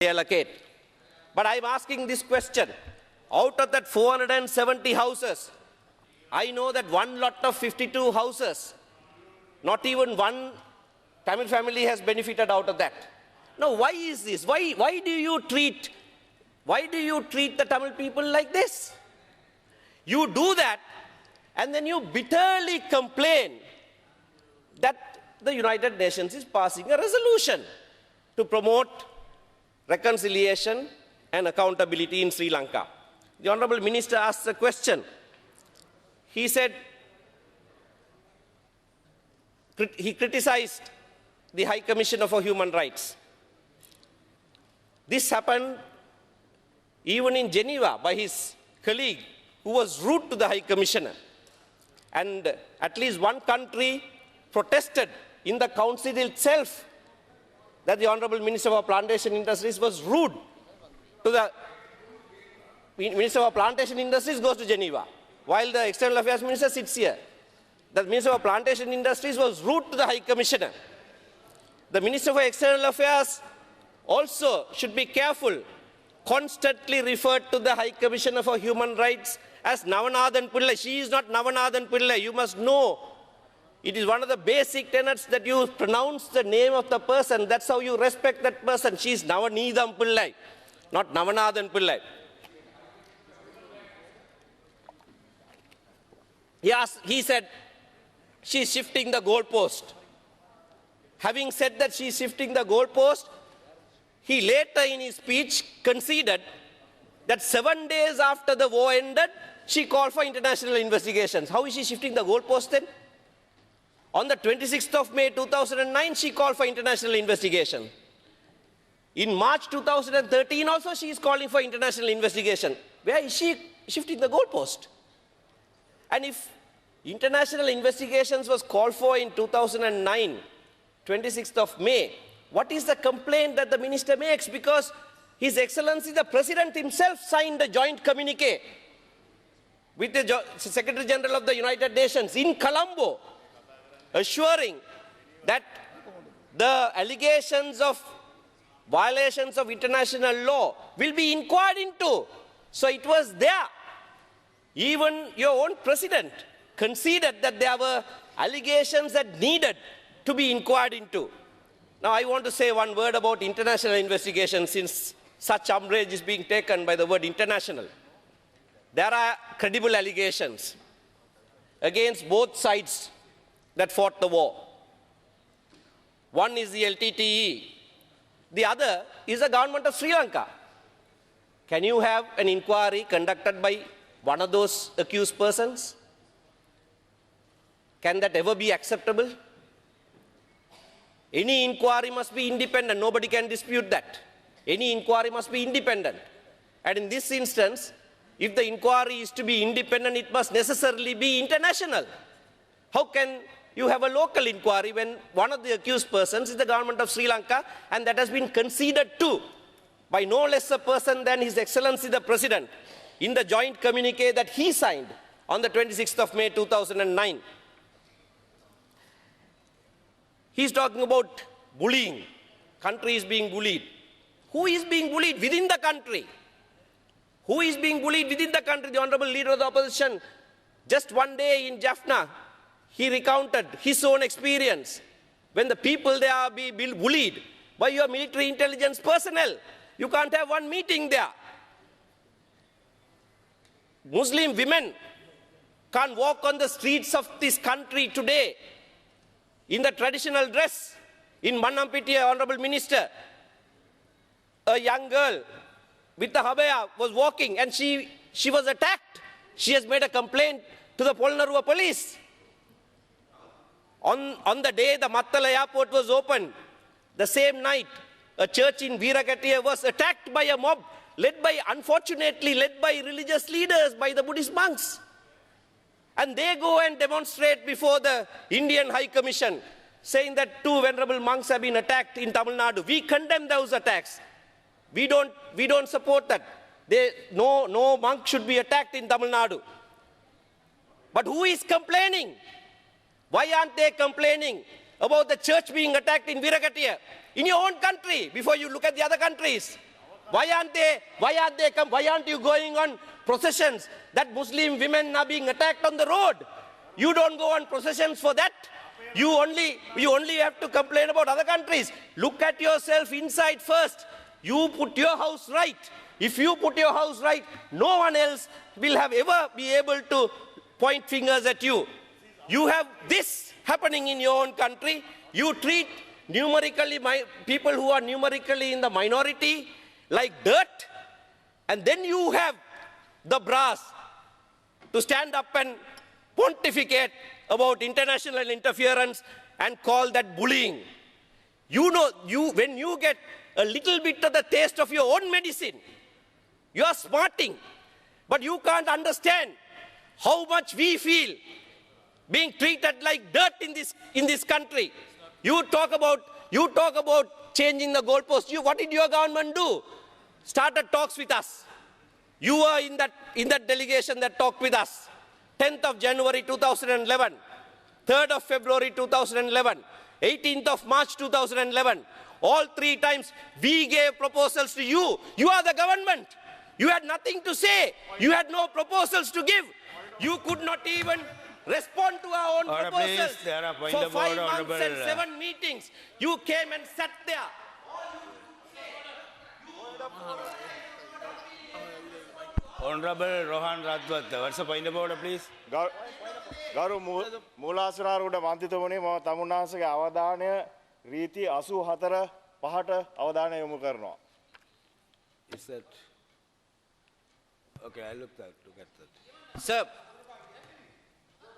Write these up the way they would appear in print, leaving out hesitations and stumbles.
allocate. But I'm asking this question. Out of that 470 houses, I know that one lot of 52 houses, not even one Tamil family has benefited out of that. Now, why is this? Why do you treat the Tamil people like this? You do that, and then you bitterly complain that the United Nations is passing a resolution to promote reconciliation and accountability in Sri Lanka. The Honorable Minister asked a question. He said, he criticized the High Commissioner for Human Rights. This happened even in Geneva by his colleague who was rude to the High Commissioner. And at least one country protested in the council itself that the Honorable Minister for Plantation Industries was rude to the Minister for Plantation Industries goes to Geneva, while the External Affairs Minister sits here. The Minister for Plantation Industries was rude to the High Commissioner. The Minister for External Affairs also should be careful, constantly referred to the High Commissioner for Human Rights as Navanathan Pillai. She is not Navanathan Pillai. You must know. It is one of the basic tenets that you pronounce the name of the person. That's how you respect that person. She is Navanidham Pillai, not Navanathan Pillai. He said, she is shifting the goalpost. Having said that she is shifting the goalpost, he later in his speech conceded that 7 days after the war ended, she called for international investigations. How is she shifting the goalpost then? On the 26th of May 2009, she called for international investigation. In March 2013 also, she is calling for international investigation. Where is she shifting the goalpost? And if international investigations was called for in 2009, 26th of May, what is the complaint that the minister makes? Because His Excellency the President himself signed a joint communique with the Secretary General of the United Nations in Colombo, assuring that the allegations of violations of international law will be inquired into. So it was there. Even your own president conceded that there were allegations that needed to be inquired into. Now I want to say one word about international investigation, since such umbrage is being taken by the word international. There are credible allegations against both sides that fought the war. One is the LTTE. The other is the government of Sri Lanka. Can you have an inquiry conducted by one of those accused persons? Can that ever be acceptable? Any inquiry must be independent. Nobody can dispute that. Any inquiry must be independent. And in this instance, if the inquiry is to be independent, it must necessarily be international. How can you have a local inquiry when one of the accused persons is the government of Sri Lanka, and that has been conceded to by no less a person than His Excellency the President in the joint communique that he signed on the 26th of May 2009. He's talking about bullying. Country is being bullied. Who is being bullied within the country? Who is being bullied within the country? The Honorable Leader of the Opposition, just one day in Jaffna, he recounted his own experience when the people there are being bullied by your military intelligence personnel. You can't have one meeting there. Muslim women can't walk on the streets of this country today in the traditional dress. In Mannampitiya, Honorable Minister, a young girl with the habaya was walking and she was attacked. She has made a complaint to the Polnaruwa police. On the day the Mattala airport was opened, the same night, a church in Veerakatiya was attacked by a mob, unfortunately led by religious leaders, by the Buddhist monks. And they go and demonstrate before the Indian High Commission, saying that 2 venerable monks have been attacked in Tamil Nadu. We condemn those attacks. We don't support that. No monk should be attacked in Tamil Nadu. But who is complaining? Why aren't they complaining about the church being attacked in Veerakatiya, in your own country, before you look at the other countries? Why aren't you going on processions that Muslim women are being attacked on the road? You don't go on processions for that. You only have to complain about other countries. Look at yourself inside first. You put your house right. If you put your house right, no one else will ever be able to point fingers at you. You have this happening in your own country. You treat people who are numerically in the minority like dirt, and then you have the brass to stand up and pontificate about international interference and call that bullying. You know, when you get a little bit of the taste of your own medicine, you are smarting, but you can't understand how much we feel being treated like dirt in this country. You talk about changing the goalpost. What did your government do? Started talks with us. You were in that delegation that talked with us. 10th of January 2011, 3rd of February 2011, 18th of March 2011. All three times we gave proposals to you. You are the government. You had nothing to say. You had no proposals to give. You could not even respond to our own proposals. For 5 months and 7 meetings, you came and sat there. Honorable Rohan Radwat, what's the point of order, please? ගරු මූලාසනාරූඪ මන්ත්‍රීතුමනි මම තමුන්නාන්සේගේ අවධානය රීති 84 5ට අවධානය යොමු කරනවා. Is that okay? I look at that. Sir,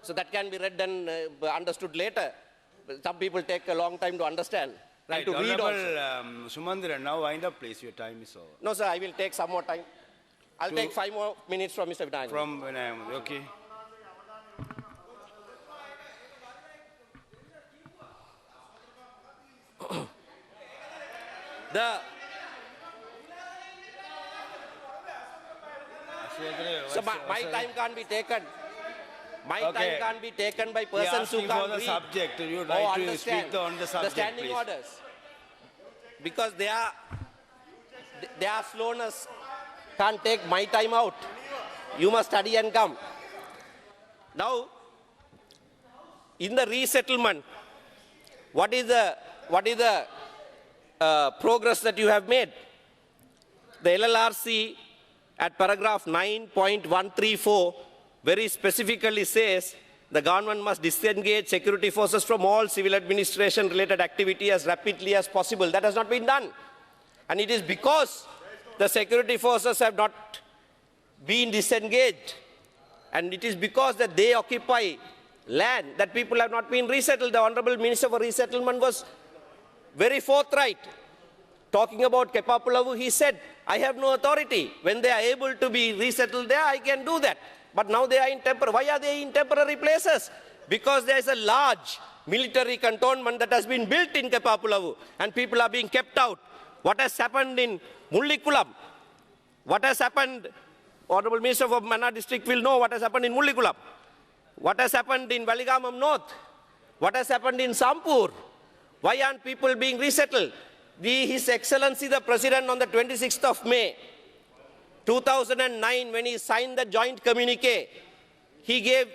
so that can be read and understood later. Some people take a long time to understand and to read also. Honorable Sumandra, now wind up, please. Your time is over. No, sir, I will take some more time. I'll take 5 more minutes from Mr. Vinay. From when I am okay. So my time can't be taken. My time can't be taken by persons who can't read. Subject. You or right to understand speak on the subject, the standing please. orders. Because their slowness can't take my time out. You must study and come. Now, in the resettlement, what is the progress that you have made? The LLRC at paragraph 9.134 very specifically says the government must disengage security forces from all civil administration related activity as rapidly as possible. That has not been done. And it is because the security forces have not been disengaged, and it is because that they occupy land that people have not been resettled. The Honorable Minister for Resettlement was very forthright. Talking about Kepapulavu, he said, I have no authority. When they are able to be resettled there, I can do that. But now they are in temporary. Why are they in temporary places? Because there is a large military cantonment that has been built in Kepapulavu, and people are being kept out. What has happened in Mullikulam? What has happened? Honorable Minister of Mannar District will know what has happened in Mullikulam. What has happened in Valigamam North? What has happened in Sampur? Why aren't people being resettled? His Excellency the President on the 26th of May 2009, when he signed the joint communique, he gave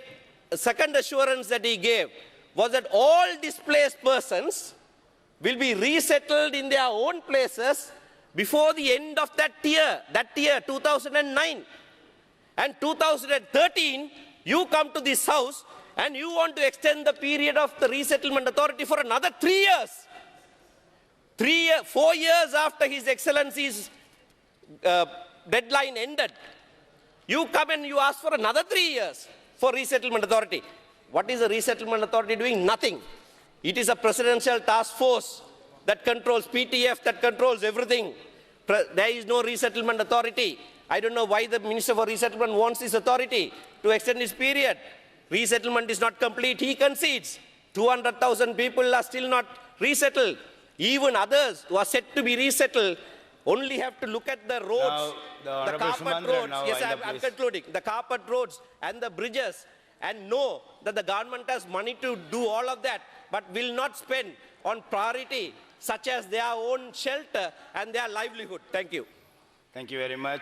a second assurance that he gave was that all displaced persons will be resettled in their own places before the end of that year 2009. And 2013, you come to this house and you want to extend the period of the resettlement authority for another 3 years. 4 years after His Excellency's deadline ended, you come and you ask for another 3 years for resettlement authority. What is the resettlement authority doing? Nothing. It is a presidential task force that controls PTF, that controls everything. There is no resettlement authority. I don't know why the Minister for Resettlement wants this authority to extend this period. Resettlement is not complete. He concedes. 200,000 people are still not resettled. Even others who are said to be resettled only have to look at the roads, the carpet roads. Yes, I'm concluding. The carpet roads and the bridges, and know that the government has money to do all of that, but will not spend on priority such as their own shelter and their livelihood. Thank you. Thank you very much.